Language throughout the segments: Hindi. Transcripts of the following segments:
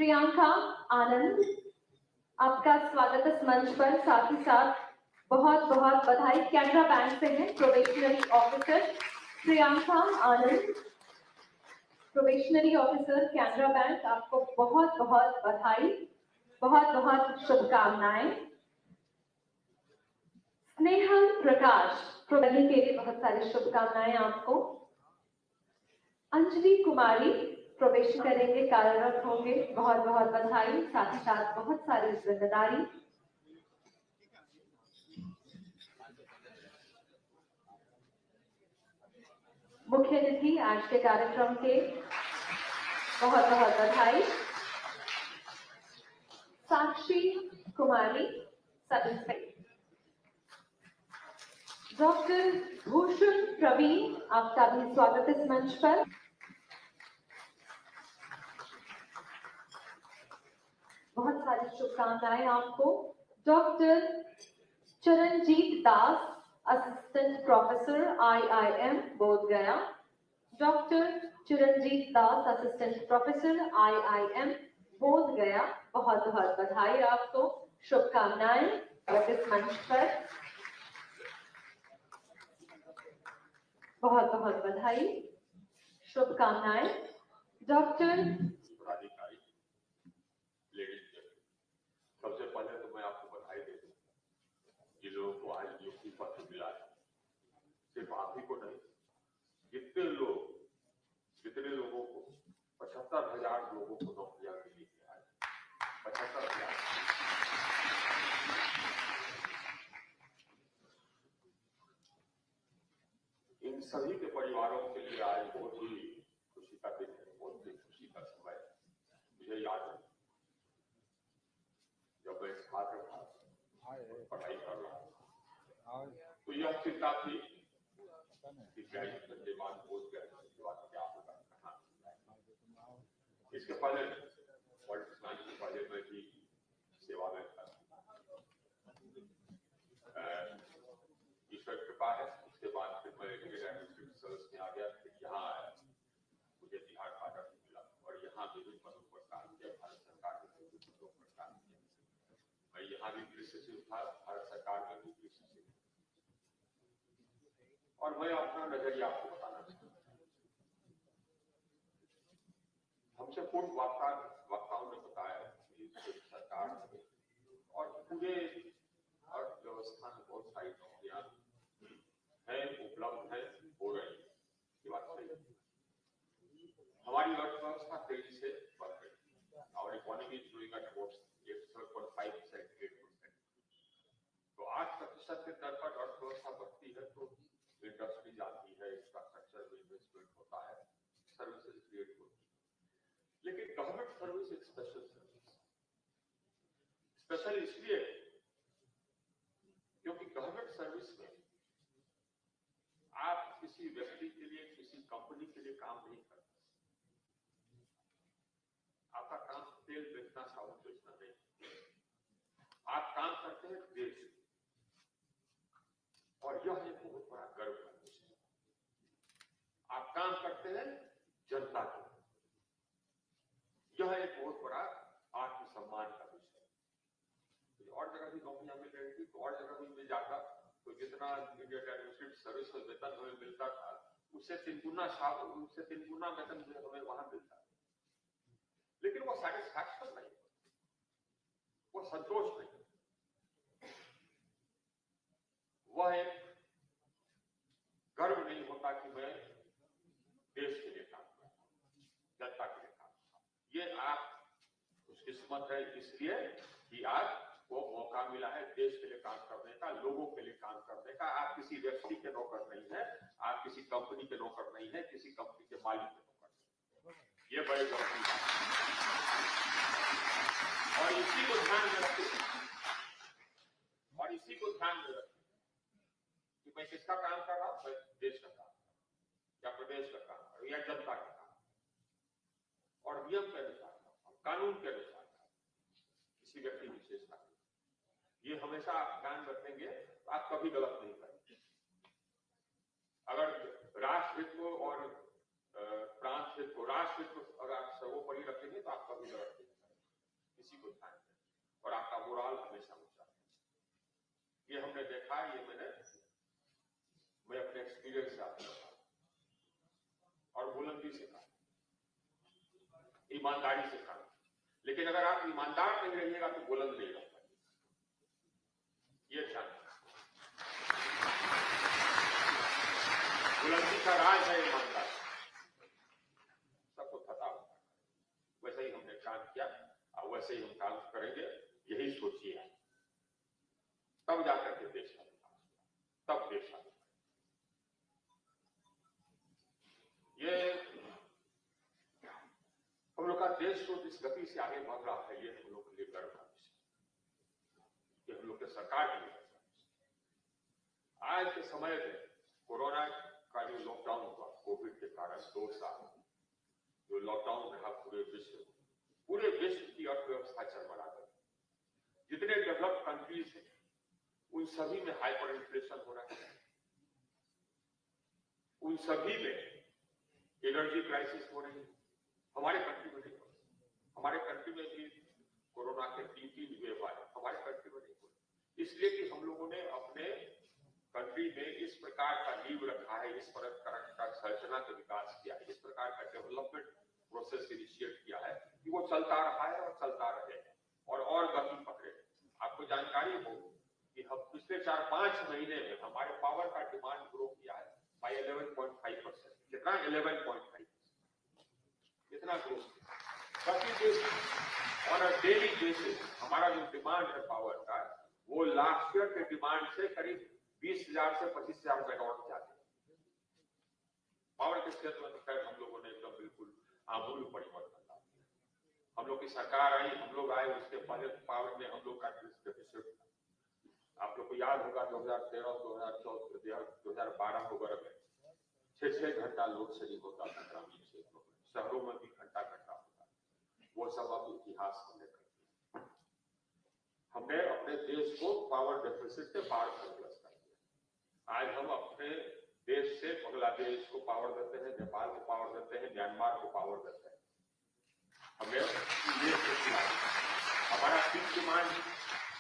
प्रियंका आनंद, आपका स्वागत इस मंच पर। साथ ही साथ बहुत बहुत बधाई। कैनरा बैंक से हैं प्रोबेशनरी ऑफिसर प्रियंका आनंद, प्रोबेशनरी ऑफिसर कैनरा बैंक, आपको बहुत बहुत बधाई, बहुत बहुत शुभकामनाएं। स्नेहल प्रकाश, प्रोबेशनरी के लिए बहुत सारी शुभकामनाएं आपको। अंजलि कुमारी प्रोबेशन करेंगे, कार्यरत होंगे, बहुत बहुत बधाई, साथ ही साथ बहुत सारी जिम्मेदारी। मुख्य अतिथि आज के कार्यक्रम के, बहुत बहुत बधाई। साक्षी कुमारी, sub inspector. Doctor Bhushan Praveen, आपका भी स्वागत इस मंच पर। बहुत सारी शुभकामनाएं आपको। डॉक्टर चरणजीत दास, असिस्टेंट प्रोफेसर IIM बोध गया। डॉक्टर चरणजीत दास, असिस्टेंट प्रोफेसर IIM बोध गया, बहुत बहुत बधाई आपको, शुभकामनाएं इस मंच पर। बहुत बहुत बधाई, शुभकामनाएं। डॉक्टर सबसे पहले तो मैं आपको बधाई देता हूँ, जिन लोगों को आज नियुक्ति पत्र मिला है। सिर्फ आप ही को नहीं, जितने लोगों को 75,000 लोगों को नौकरियां मिली है आज, 75,000। इन सभी के परिवारों के लिए आज बहुत ही खुशी का दिन है, बहुत ही खुशी का समय। मुझे याद है जब मैं छात्र था, पढ़ाई कर रहा था, तो यह चिंता थी कि ग्रेजुएशन के बाद पोस्ट ग्रेजुएशन के बाद क्या होगा, कहाँ। इसके पहले पॉलिटिक्स साइंस के पहले मैं भी सेवा में था। ईश्वर कृपा है, उसके बाद फिर मैं एडमिनिस्ट्रेटिव सर्विस में आ गया, फिर यहाँ आया, मुझे बिहार भाजपा मिला और यहाँ विभिन्न पदों पर काम किया, भारत सरकार के विभिन्न पदों पर काम किया। मैं यहाँ भी कृषि सचिव था, भारत सरकार में भी कृषि सचिव। और मैं अपना नजरिया आपको बताना चाहता हूँ। हमसे पूर्व वक्ताओं ने बताया कि सरकार और पूरे अर्थव्यवस्था में बहुत सारी नौकरियां हैं, उपलब्ध है, हो रही है, ये बात सही है। हमारी अर्थव्यवस्था तेजी से बढ़ रही है और economy is growing at about 7.5%, 8%। तो 8% के दर पर अर्थव्यवस्था बढ़ती है तो इंडस्ट्री जाती है, इंफ्रास्ट्रक्चर में इन्वेस्टमेंट होता है, सर्विसेज क्रिएट होती है। लेकिन गवर्नमेंट सर्विस एक स्पेशल सर्विस, स्पेशल इसलिए क्योंकि गवर्नमेंट सर्विस में आप किसी व्यक्ति के लिए, किसी कंपनी के लिए काम नहीं करते। आपका काम तेल बेचना, साबुन बेचना नहीं, आप काम करते हैं देश, और यह एक बहुत बड़ा गर्व का विषय है। आप काम करते हैं जनता के, यह एक बहुत बड़ा आत्मसम्मान का विषय है। और जगह भी नौकरियां मिल रही थी तो और जगह भी मिल जाता, तो जितना इंडियन एडमिनिस्ट्रेटिव सर्विस में वेतन हमें मिलता था उससे 3 गुना वेतन हमें वहां मिलता। लेकिन वो सेटिस्फैक्शन नहीं, वो संतोष नहीं, वह एक गर्व नहीं होता कि मैं देश के लिए काम कर रहा हूं, जनता के लिए काम कर रहा हूं। ये आप खुशकिस्मत है इसलिए कि आज वो मौका मिला है देश के लिए काम करने का, लोगों के लिए काम करने का। आप किसी व्यक्ति के नौकर नहीं है, आप किसी कंपनी के नौकर नहीं है, किसी कंपनी के मालिक के नौकर नहीं है। ये बड़े गौरव की बात है और इसी को ध्यान में रखते कि मैं किसका काम कर रहा हूं, देश का काम या प्रदेश का काम या जनता का काम, और नियम के अनुसार, कानून के अनुसार, किसी व्यक्ति विशेष का। ये हमेशा आप ध्यान रखेंगे तो आप कभी गलत नहीं करेंगे। अगर राष्ट्रहित को और प्रांत हित को, राष्ट्रहित को अगर आप सर्वोपरि रखेंगे तो आप कभी गलत नहीं करेंगे। इसी को ध्यान दें और आपका मोराल हमेशा ऊंचा है। ये हमने देखा, ये मैं अपने एक्सपीरियंस से आपको बताऊं और बुलंदी से कहा, ईमानदारी से कहा। लेकिन अगर आप ईमानदार नहीं रहिएगा तो बुलंद नहीं रह पाएंगे, ये ध्यान रखना। बुलंदी का राज है ईमानदार, सबको थता होता है। वैसे ही हमने काम किया और वैसे ही हम काम करेंगे, यही सोचिए, तब जाकर के देश का विकास, तब देश का विकास। ये हम लोग का देश जो जिस गति से आगे बढ़ रहा है, ये हम लोग के लिए गर्व का विषय, ये हम लोग के सरकार के लिए गर्व का विषय। आज के समय में कोरोना का जो लॉकडाउन हुआ, कोविड के कारण 2 साल जो लॉकडाउन रहा, पूरे विश्व की अर्थव्यवस्था चरमरा गई। जितने डेवलप्ड कंट्रीज हैं उन सभी में हाइपर इन्फ्लेशन हो रहा है, उन सभी में एनर्जी क्राइसिस हो रही है। हमारे कंट्री में नहीं हो रही। हमारे कंट्री में भी कोरोना के 3 वेव आए, हमारे कंट्री में नहीं हो रही, इसलिए कि हम लोगों ने अपने कंट्री में इस प्रकार का नींव रखा है, इस प्रकार का संरचना का विकास किया है, इस प्रकार का डेवलपमेंट प्रोसेस इनिशिएट किया है कि वो चलता रहा है और चलता रहे और गति पकड़े। आपको जानकारी हो कि हम पिछले 4-5 महीने में हमारे पावर का डिमांड ग्रो किया है बाय 11.5%। कितना? 11.5%। इतना grow on a daily basis हमारा जो डिमांड है पावर का, वो लास्ट ईयर के डिमांड से करीब 20,000 से 25,000 मेगावाट ज्यादा। पावर के क्षेत्र में तो खैर हम लोगों ने एकदम बिल्कुल आमूल परिवर्तन ला दिया। हम लोग की सरकार आई, हम लोग आए, उसके पहले पावर में हम लोग का डेफिसिट था। आप लोग को याद होगा 2013, 2014, 2012 वगैरह में 6-6 घंटा लोड शेडिंग होता था ग्रामीण क्षेत्रों में, शहरों में भी घंटा होता। वो सब अब इतिहास हमने कर दिया। हमने अपने देश को पावर डेफिसिट से पावर सरप्लस कर दिया। आज हम अपने देश से बांग्लादेश को पावर देते हैं, नेपाल को पावर देते हैं, म्यांमार को पावर देते हैं। हमें हमारा पीक डिमांड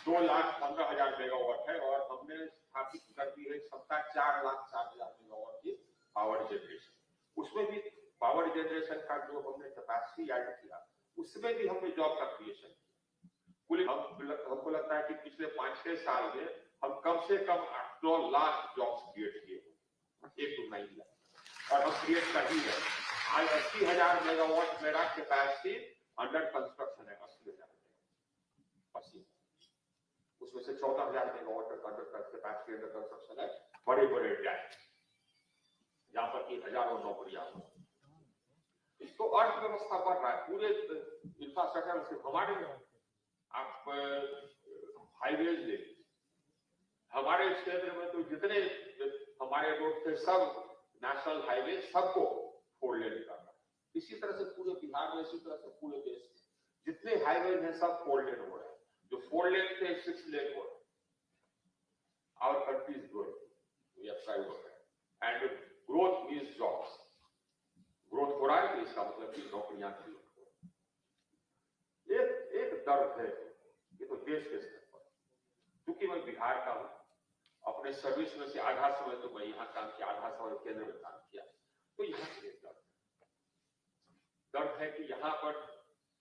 2,15,000 मेगावाट है और हमने स्थापित कर दी है क्षमता 4,04,000 मेगावाट की पावर जनरेशन। उसमें भी पावर जनरेशन का जो हमने कैपेसिटी ऐड किया, उसमें भी हमने जॉब का क्रिएशन किया। हमको लगता है कि पिछले 5-6 साल में हम कम से कम 8 लाख जॉब्स क्रिएट किए, 8 to 9 लाख, और हम क्रिएट कर ही रहे। आज 80,000 मेगावाट मेरा कैपेसिटी अंडर कंस्ट्रक्शन है। 80,000 उसमें से 14,000 megawatt under capacity under construction है। बड़े बड़े डैम जहां पर कि हजारों नौकरियां हो। तो अर्थव्यवस्था बढ़ रहा है, पूरे इंफ्रास्ट्रक्चर से हमारे आप हाईवेज ले, हमारे क्षेत्र में तो जितने हमारे रोड थे सब नेशनल हाईवे, सबको 4 लेन करना है। इसी तरह से पूरे बिहार में, इसी तरह से पूरे देश में जितने हाईवे हैं सब 4 लेन हो रहे हैं। जो 4 लेन थे 6 लेन हो रहे हैं। Our country is growing, we are thriving and growth means jobs. Growth हो रहा है तो इसका मतलब कि नौकरियां क्रिएट हो रही हैं। एक दर्द है, ये तो देश के स्तर पर, क्योंकि मैं बिहार का हूं, अपने सर्विस में से आधा समय तो मैं यहाँ काम किया, आधा समय केंद्र में काम किया, तो यहाँ से दर्द है कि यहाँ पर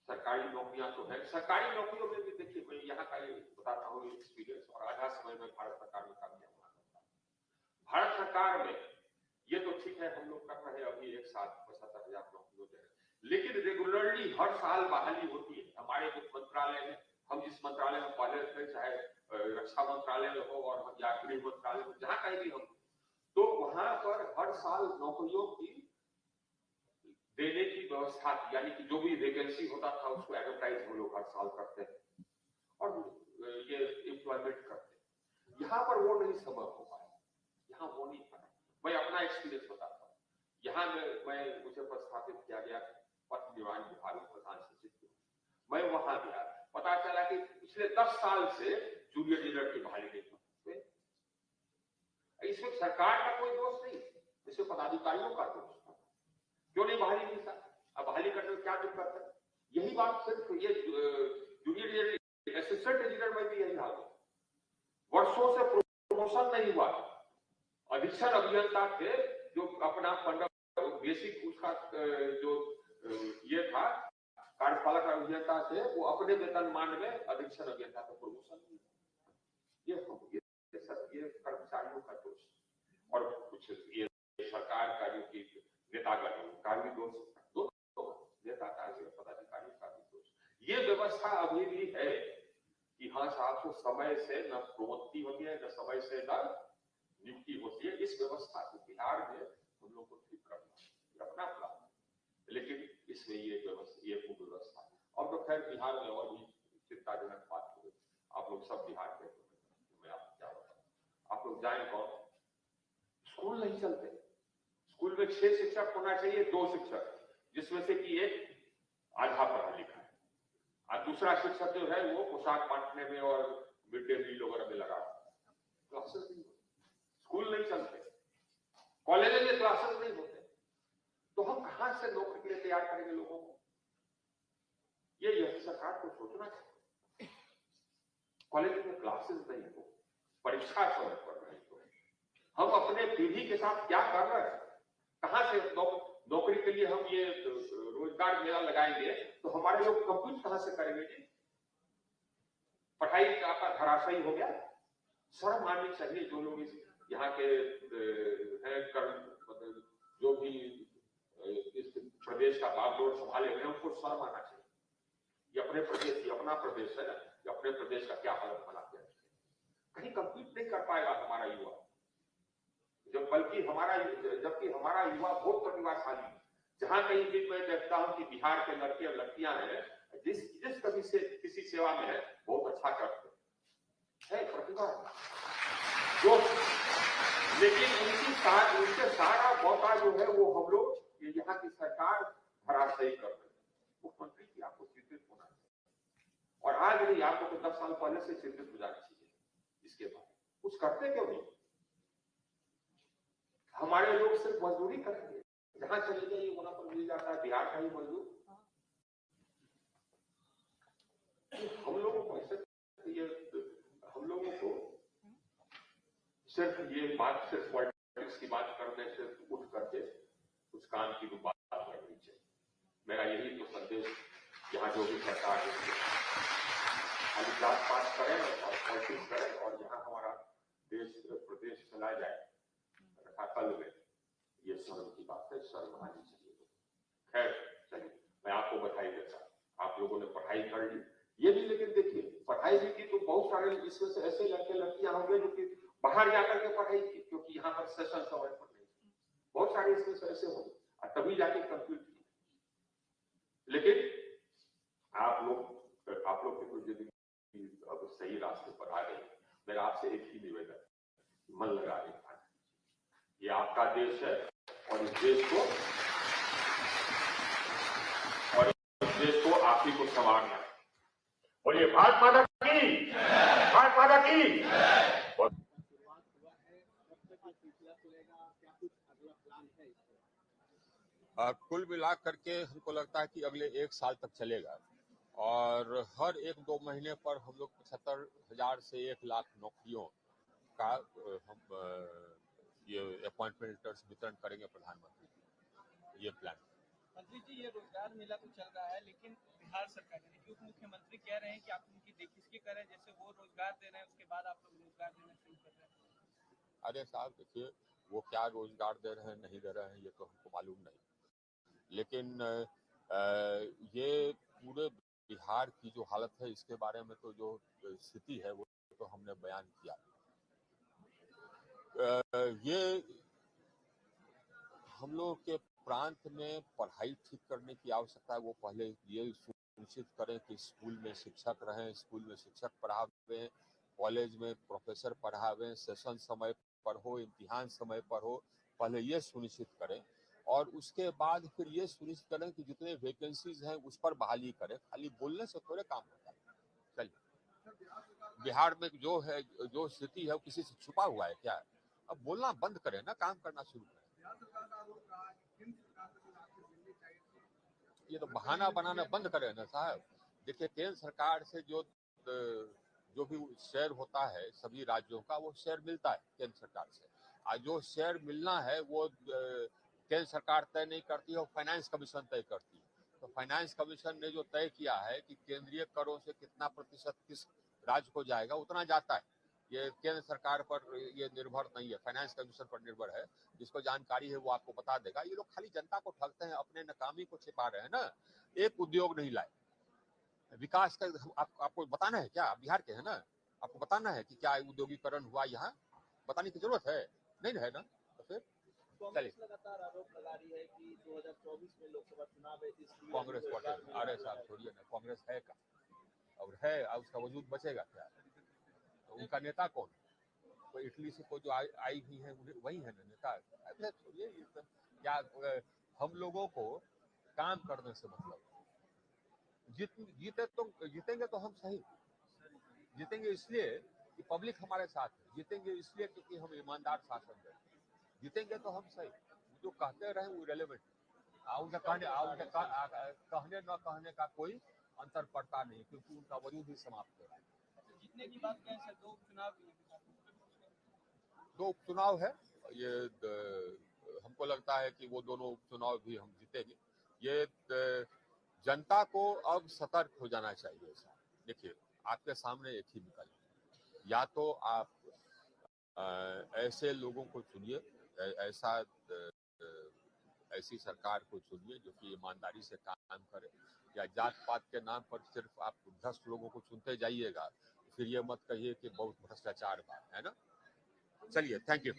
सरकारी नौकरियां तो है। सरकारी नौकरियों में भी देखिए, मैं यहाँ का बताता हूँ एक्सपीरियंस, और आधा समय में भारत सरकार में काम किया। भारत सरकार में ये तो ठीक है, हम लोग कर रहे हैं अभी 1 साथ 75,000 नौकरियों दे रहे, लेकिन रेगुलरली हर साल बहाली होती है। हमारे जो मंत्रालय में, हम जिस मंत्रालय में पहले थे, चाहे रक्षा मंत्रालय में हो और या गृह मंत्रालय में, जहां कहीं भी हम, तो वहां पर हर साल नौकरियों की देने की व्यवस्था थी, यानी कि जो भी वैकेंसी होता था उसको एडवर्टाइज हम लोग हर साल करते हैं और ये एम्प्लॉयमेंट करते हैं। यहाँ पर वो नहीं संभव हो पाया, यहाँ वो नहीं था। मैं अपना एक्सपीरियंस बताता हूँ। यहाँ मुझे प्रस्थापित किया गया पथ निर्माण विभाग प्रधान सचिव, मैं वहां गया, पता चला कि पिछले 10 साल से जूनियर इंजीनियर की बहाली नहीं हुई। इसमें सरकार का कोई दोष नहीं, इसमें पदाधिकारियों का दोष। क्यों नहीं बहाली नहीं सर? अब बहाली करने में क्या दिक्कत है? यही बात सिर्फ ये जूनियर असिस्टेंट इंजीनियर में भी यही हाल है, वर्षों से प्रमोशन नहीं हुआ। अधीक्षण अभियंता थे जो अपना बेसिक उसका जो ये था कार्यपालक अभियंता थे, वो अपने वेतनमान में अधीक्षण अभियंता का प्रमोशन नहीं। ये कर्मचारियों का दोष और कुछ ये सरकार का जो कि नेतागण उनका भी दोष, नेता का पदाधिकारियों का भी दोष। ये व्यवस्था अभी भी है कि हाँ साहब को समय से न प्रोन्नति होती है, न समय से न नियुक्ति होती है। इस व्यवस्था को बिहार में हम लोग को ठीक करना अपना प्लान, लेकिन इसमें ये कुव्यवस्था और तो खैर बिहार में और भी चिंताजनक बात हो। आप लोग सब बिहार के, मैं आपको क्या बताऊं, आप लोग जाए कौन, स्कूल नहीं चलते। स्कूल में 6 शिक्षक होना चाहिए, 2 शिक्षक, जिसमें से कि एक आधा पढ़ा लिखा है और दूसरा शिक्षक जो है वो पोशाक बांटने में और मिड डे मील वगैरह में लगा। क्लासेस नहीं होते, स्कूल नहीं चलते, कॉलेज में क्लासेस नहीं होते, तो हम कहां से नौकरी के लिए तैयार करेंगे लोगों को? ये सरकार को सोचना चाहिए। कॉलेज में क्लासेस नहीं हो, परीक्षा समय पर नहीं हो, हम अपने पीढ़ी के साथ क्या कर रहे हैं? कहां से नौकरी के लिए हम ये रोजगार मेला लगाएंगे तो हमारे लोग कंप्यूट कहां से करेंगे जी? पढ़ाई का धराशायी हो गया। शर्म आनी चाहिए जो लोग यहाँ के हैं कर्म, जो भी इस प्रदेश का बागडोर संभाले हुए हैं, उनको शर्म आना चाहिए। ये अपने प्रदेश, ये अपना प्रदेश है, ये अपने प्रदेश का क्या हालत बनाते हैं। कहीं कंप्लीट नहीं कर पाएगा हमारा युवा, जबकि हमारा युवा बहुत प्रतिभाशाली। जहां कहीं भी मैं देखता हूं कि बिहार के लड़के और लड़कियां हैं, जिस कभी से किसी सेवा में है, बहुत अच्छा करते हैं, प्रतिभा जो, लेकिन उनसे सारा मौका जो है वो हम लोग यहाँ की सरकार धराशायी कर रही है। मुख्यमंत्री की आपको चिंतित होना चाहिए, और आज नहीं, आपको तो 10 साल पहले से चिंतित हो जाना चाहिए। इसके बाद कुछ करते क्यों नहीं? हमारे लोग सिर्फ मजदूरी करेंगे, जहां चले जाइए वहां पर मिल जाता है बिहार का ही मजदूर। हम लोगों को सिर्फ ये बात, सिर्फ पॉलिटिक्स की बात करने से उठ करके उस काम की बात करनी चाहिए। मेरा यही तो संदेश, यहाँ जो भी सरकार है खाली जात पात करें और पॉलिटिक्स करें, और यहाँ हमारा देश प्रदेश चला जाए रसातल में, ये शर्म की बात है, शर्म आनी चाहिए। खैर चलिए, मैं आपको बधाई देता, आप लोगों ने पढ़ाई कर ली। ये भी लेकिन देखिए, पढ़ाई भी की तो बहुत सारे इसमें से ऐसे लड़के लड़कियां होंगे जो कि बाहर जाकर के पढ़ाई की, क्योंकि यहाँ पर सेशन समय पर नहीं, बहुत सारे इसमें से ऐसे होंगे और तभी जाके कंप्लीट की। लेकिन आप लोग की कोई जिंदगी अब सही रास्ते पर आ गई। मेरा आपसे एक ही निवेदन, मन लगा के पढ़ाई। ये आपका देश है और इस देश को आप ही को संभालना है। बोलिए भारत माता की, भारत माता की। कुल मिला करके हमको लगता है कि अगले 1 साल तक चलेगा, और हर 1-2 महीने पर हम लोग 75,000 से 1 लाख नौकरियों का हम ये अपॉइंटमेंट लेटर्स वितरण करेंगे प्रधानमंत्री जी, ये प्लान। मंत्री जी, ये रोजगार मेला तो चल रहा है, लेकिन बिहार सरकार यानी कि उप मुख्यमंत्री कह रहे हैं कि आप उनकी देखिए करें, जैसे वो रोजगार दे रहे हैं उसके बाद आप लोग रोजगार देना शुरू कर रहे हैं। अरे साहब देखिए, वो क्या रोजगार दे रहे हैं नहीं दे रहे हैं ये तो हमको मालूम नहीं, लेकिन ये पूरे बिहार की जो हालत है इसके बारे में तो जो स्थिति है वो तो हमने बयान किया। ये हम लोग के प्रांत में पढ़ाई ठीक करने की आवश्यकता है। वो पहले ये सुनिश्चित करें कि स्कूल में शिक्षक रहें, स्कूल में शिक्षक पढ़ावें, कॉलेज में प्रोफेसर पढ़ावें, सेशन समय पर हो, इम्तिहान समय पर हो, पहले ये सुनिश्चित करें, और उसके बाद फिर ये सुनिश्चित करें कि जितने वैकेंसीज हैं उस पर बहाली करें। खाली बोलने से थोड़े काम होता है। चलिए, बिहार में जो है, जो स्थिति है वो किसी से छुपा हुआ है क्या? अब बोलना बंद करें ना, काम करना शुरू करें। ये तो बहाना बनाना बंद करें ना साहब। देखिए, केंद्र सरकार से जो भी शेयर होता है सभी राज्यों का, वो शेयर मिलता है केंद्र सरकार से। और जो शेयर मिलना है वो केंद्र सरकार तय नहीं करती है, फाइनेंस कमीशन तय करती है। तो फाइनेंस कमीशन ने जो तय किया है कि केंद्रीय करों से कितना प्रतिशत किस राज्य को जाएगा, उतना जाता है। ये केंद्र सरकार पर ये निर्भर नहीं है, फाइनेंस कमीशन पर निर्भर है। जिसको जानकारी है वो आपको बता देगा। ये लोग खाली जनता को ठगते हैं, अपने नाकामी को छिपा रहे हैं ना। एक उद्योग नहीं लाए। विकास का आपको बताना है क्या? बिहार के है ना, आपको बताना है कि क्या उद्योगीकरण हुआ यहाँ? बताने की जरूरत है नहीं है ना? तो फिर कांग्रेस लगातार आरोप लगा रही है कि 2024 में लोकसभा चुनाव है, इसलिए कांग्रेस पार्टी, अरे साहब छोड़िए ना, कांग्रेस है का और है, उसका वजूद बचेगा क्या? तो उनका नेता कौन? तो इटली से कोई जो आई हुई है वही है ना नेता। अरे छोड़िए, ये सब क्या, हम लोगों को काम करने से मतलब। जीतेंगे तो हम सही, जीतेंगे इसलिए कि पब्लिक हमारे साथ है, जीतेंगे इसलिए क्योंकि हम ईमानदार शासन दें, जीतेंगे तो हम सही। जो कहते रहे वो इरेलेवेंट, उनका कहने न कहने का कोई अंतर पड़ता नहीं, क्योंकि उनका वजूद ही समाप्त हो रहा है। जीतने की बात कहें सर, दो उपचुनाव है ये। हमको लगता है कि वो दोनों उपचुनाव भी हम जीतेंगे। ये जनता को अब सतर्क हो जाना चाहिए। देखिए, आपके सामने एक ही विकल्प है, या तो आप ऐसे लोगों को चुनिए, ऐसी सरकार को चुनिए जो कि ईमानदारी से काम करे। या जात पात के नाम पर सिर्फ आप 10 लोगों को चुनते जाइएगा, फिर ये मत कहिए कि बहुत भ्रष्टाचार है ना। चलिए, थैंक यू।